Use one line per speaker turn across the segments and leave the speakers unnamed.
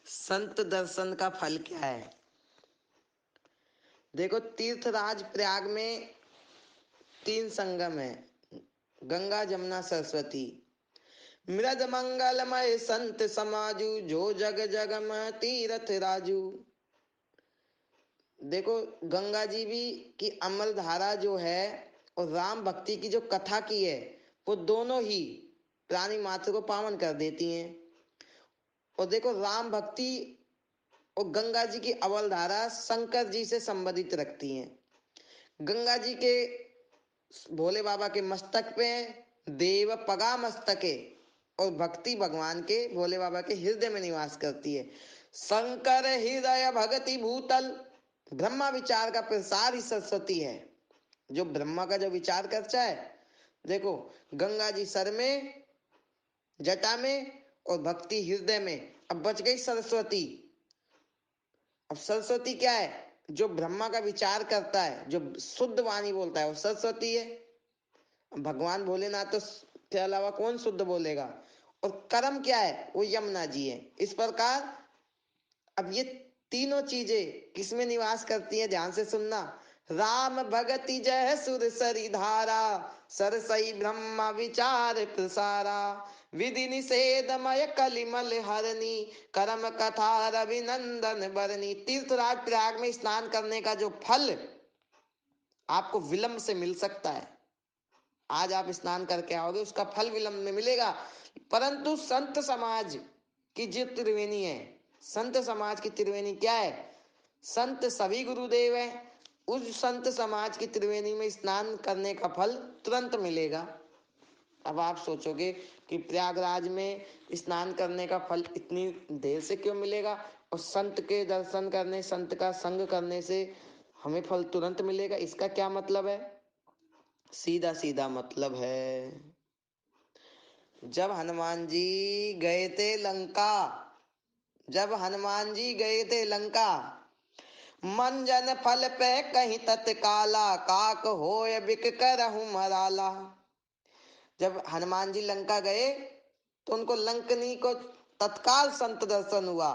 संत दर्शन का फल क्या है? देखो, तीर्थराज प्रयाग में 3 संगम है, गंगा जमुना सरस्वती। मृद मंगलमय संत समाजू, जो जग जगम तीरथ राजू। देखो, गंगा जी भी की अमल धारा जो है और राम भक्ति की जो कथा की है, वो दोनों ही प्राणी मात्र को पावन कर देती हैं। और देखो, राम भक्ति और गंगा जी की अवल धारा शंकर जी से संबंधित रखती हैं। गंगा जी के भोले बाबा के मस्तक पे देव पगा मस्तके, और भक्ति भगवान के भोले बाबा के हृदय में निवास करती है। शंकर हृदय भगति भूतल, ब्रह्मा विचार का प्रसार ही सरस्वती है। जो ब्रह्मा का जो विचार करता है, देखो, गंगा जी सर में, जटा में, और भक्ति हृदय में। अब बच गई सरस्वती। अब सरस्वती क्या है? जो ब्रह्मा का विचार करता है, जो शुद्ध वाणी बोलता है, वो सरस्वती है। भगवान भोलेनाथ तो के अलावा कौन शुद्ध बोलेगा? और कर्म क्या है? वो यमुना जी है। इस प्रकार अब ये तीनों चीजें किसमें निवास करती हैं? ध्यान से सुनना। राम भगति जय सुर सरी धारा, सरसई ब्रह्मा विचार प्रसारा। विधि निषेधमय कलिमल हरनी, करम कथा रविनंदन बरनी। तीर्थराज प्रयाग में स्नान करने का जो फल आपको विलंब से मिल सकता है, आज आप स्नान करके आओगे, उसका फल विलंब में मिलेगा। परंतु संत समाज की जो त्रिवेणी है, संत समाज की त्रिवेणी क्या है? संत सभी गुरुदेव हैं। उस संत समाज की त्रिवेणी में स्नान करने का फल तुरंत मिलेगा। अब आप सोचोगे कि प्रयागराज में स्नान करने का फल इतनी देर से क्यों मिलेगा, और संत के दर्शन करने, संत का संग करने से हमें फल तुरंत मिलेगा, इसका क्या मतलब है? सीधा सीधा मतलब है, जब हनुमान जी गए थे लंका, जब हनुमान जी गए थे लंका, मंजन फल पे कहीं तत्काला, काक होय बिक करहु मराला। जब हनुमान जी लंका गए तो उनको लंकनी को तत्काल संत दर्शन हुआ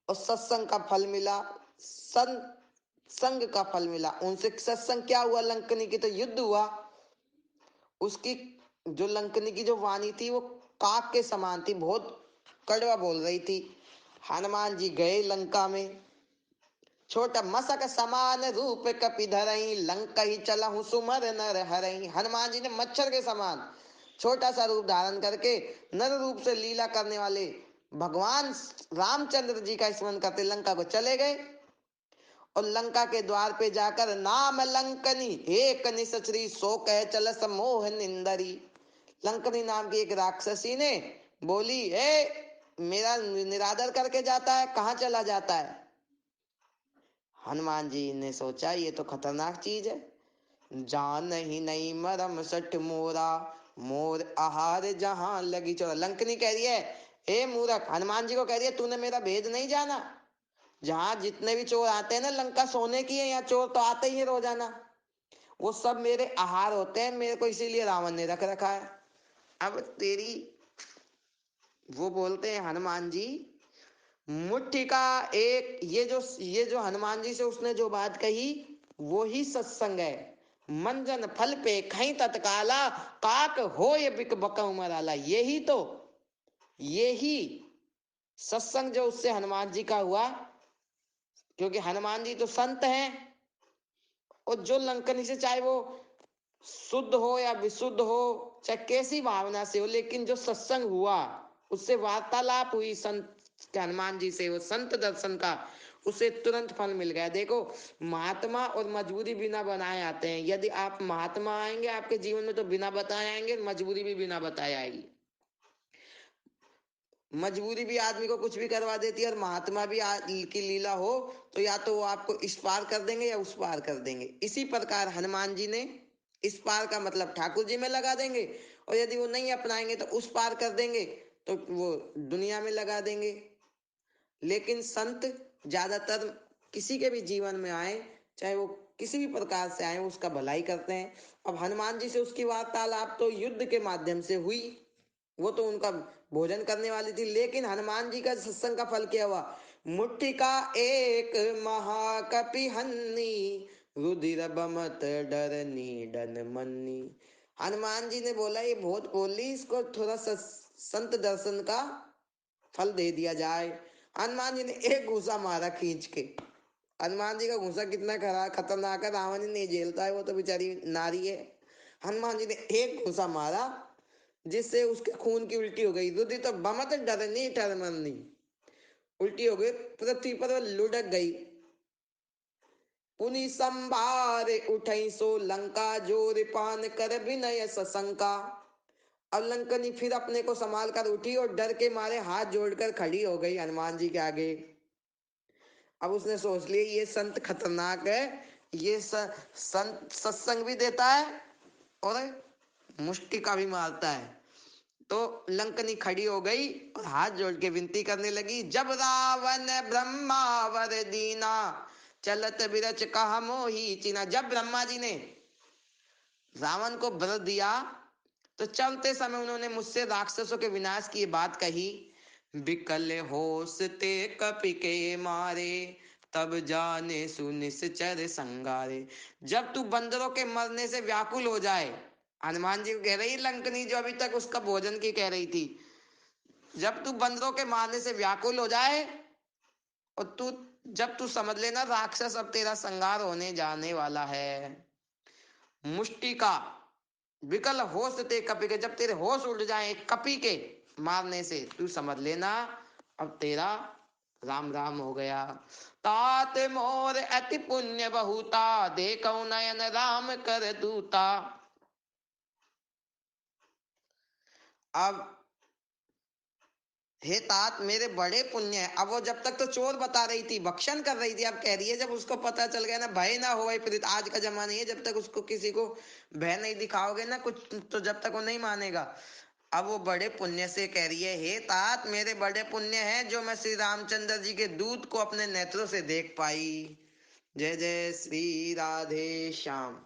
और सत्संग का फल मिला, संग का फल मिला। उनसे सत्संग क्या हुआ? लंकनी की तो युद्ध हुआ। उसकी जो लंकनी की जो वाणी थी, वो काक के समान थी, बहुत कड़वा बोल रही थी। हनुमान जी गए लंका में, छोटा मसक समान रूप कपि धरई, लंका ही चलहु सुमर नर हरई। हनुमान जी ने मच्छर के समान छोटा सा रूप धारण करके नर रूप से लीला करने वाले भगवान रामचंद्र जी का स्मरण करते लंका को चले गए। और लंका के द्वार पे जाकर नाम लंकनी एक निश्री, सो कह चल समोह निंदरी। लंकनी नाम की एक राक्षसी ने बोली, मेरा निरादर करके जाता है, कहाँ चला जाता है? हनुमान जी ने सोचा ये तो खतरनाक चीज है। जान ही नहीं मरम सठ मोरा, मोर आहार जहां लगी चोरा। लंकनी कह रही है, ए मूर्ख, हनुमान जी को कह रही है, तूने मेरा भेद नहीं जाना। जहां जितने भी चोर आते हैं ना, लंका सोने की है, यहाँ चोर तो आते ही है रोजाना, वो सब मेरे आहार होते हैं, मेरे को इसीलिए रावण ने रख रखा है। अब तेरी, वो बोलते हैं हनुमान जी, मुट्ठी का एक, ये जो हनुमान जी से उसने जो बात कही, वो ही सत्संग है। मंजन फल पे खई तत्काला, काक हो ये बिक बका मराला। यही तो, यही सत्संग जो उससे हनुमान जी का हुआ, क्योंकि हनुमान जी तो संत हैं। और जो लंकनी से, चाहे वो शुद्ध हो या विशुद्ध हो, चाहे कैसी भावना से हो, लेकिन जो सत्संग हुआ, उससे वार्तालाप हुई संत हनुमान जी से, वो संत दर्शन का, उसे तुरंत फल मिल गया। देखो, महात्मा और मजबूरी बिना बनाए आते हैं। यदि आप महात्मा आएंगे आपके जीवन में तो बिना बताए आएंगे, मजबूरी भी बिना बताए आएगी। मजबूरी भी आदमी को कुछ भी करवा देती है, और महात्मा भी की लीला हो तो या तो वो आपको इस पार कर देंगे या उस पार कर देंगे। इसी प्रकार हनुमान जी ने इस पार का मतलब ठाकुर जी में लगा देंगे, और यदि वो नहीं अपनाएंगे तो उस पार कर देंगे, तो वो दुनिया में लगा देंगे। लेकिन संत ज्यादातर किसी के भी जीवन में आए, चाहे वो किसी भी प्रकार से आए, उसका भलाई करते हैं। अब हनुमान जी से उसकी वार्तालाप तो युद्ध के माध्यम से हुई, वो तो उनका भोजन करने वाली थी, लेकिन हनुमान जी का सत्संग का फल क्या हुआ? मुट्ठी का एक महाकपि हन्नी, रुधिर बमत डरनी डन मन्नी। हनुमान जी ने बोला ये बहुत बोल ली, इसको थोड़ा संत दर्शन का फल दे दिया जाए। हनुमान जी ने एक घूसा मारा खींच के। हनुमान जी का घूसा कितना खतरनाक है, रावण ही नहीं झेलता है, वो तो बेचारी नारी है। हनुमान जी ने एक घूसा मारा जिससे उसके खून की उल्टी हो गई। रुधि तो बमत डरनी ठरमरनी, उल्टी हो गई, पृथ्वी पर वो लुढ़क गई। पुनि संभार उठई सो लंका, जोर पान कर विनय सशंका। अब लंकनी फिर अपने को संभाल कर उठी और डर के मारे हाथ जोड़कर खड़ी हो गई हनुमान जी के आगे। अब उसने सोच लिया ये संत खतरनाक है, ये संत सत्संग भी देता है और मुष्टि का भी मारता है। तो लंकनी खड़ी हो गई और हाथ जोड़ के विनती करने लगी। जब रावण ब्रह्मावर दीना, चलत बिरच कहा मोही चीना। जब ब्रह्मा जी ने रावण को वर दिया तो चलते समय उन्होंने मुझसे राक्षसों के विनाश की बात कही। बिकल होश ते कपि के मारे, तब जाने सुनिश्चर संगारे। जब तू बंदरों के मरने से व्याकुल हो जाए, हनुमान जी को कह रही लंकनी जो अभी तक उसका भोजन की कह रही थी, जब तू बंदरों के मारने से व्याकुल हो जाए और जब तू समझ लेना राक्षस अब तेरा संगार होने जाने वाला है। मुष्टि का विकल होश ते कपि के, जब तेरे होश उड़ जाए कपि के मारने से, तू समझ लेना अब तेरा राम राम हो गया। तात मोर अति पुण्य बहुता, देखो नयन राम कर दूता। अब हे तात मेरे बड़े पुण्य है। अब वो जब तक तो चोर बता रही थी, भक्षण कर रही थी, अब कह रही है जब उसको पता चल गया ना, भय ना हो प्रीत। आज का जमाना है, जब तक उसको किसी को भय नहीं दिखाओगे ना कुछ, तो जब तक वो नहीं मानेगा। अब वो बड़े पुण्य से कह रही है, हे तात मेरे बड़े पुण्य है जो मैं श्री रामचंद्र जी के दूत को अपने नेत्रों से देख पाई। जय जय श्री राधे श्याम।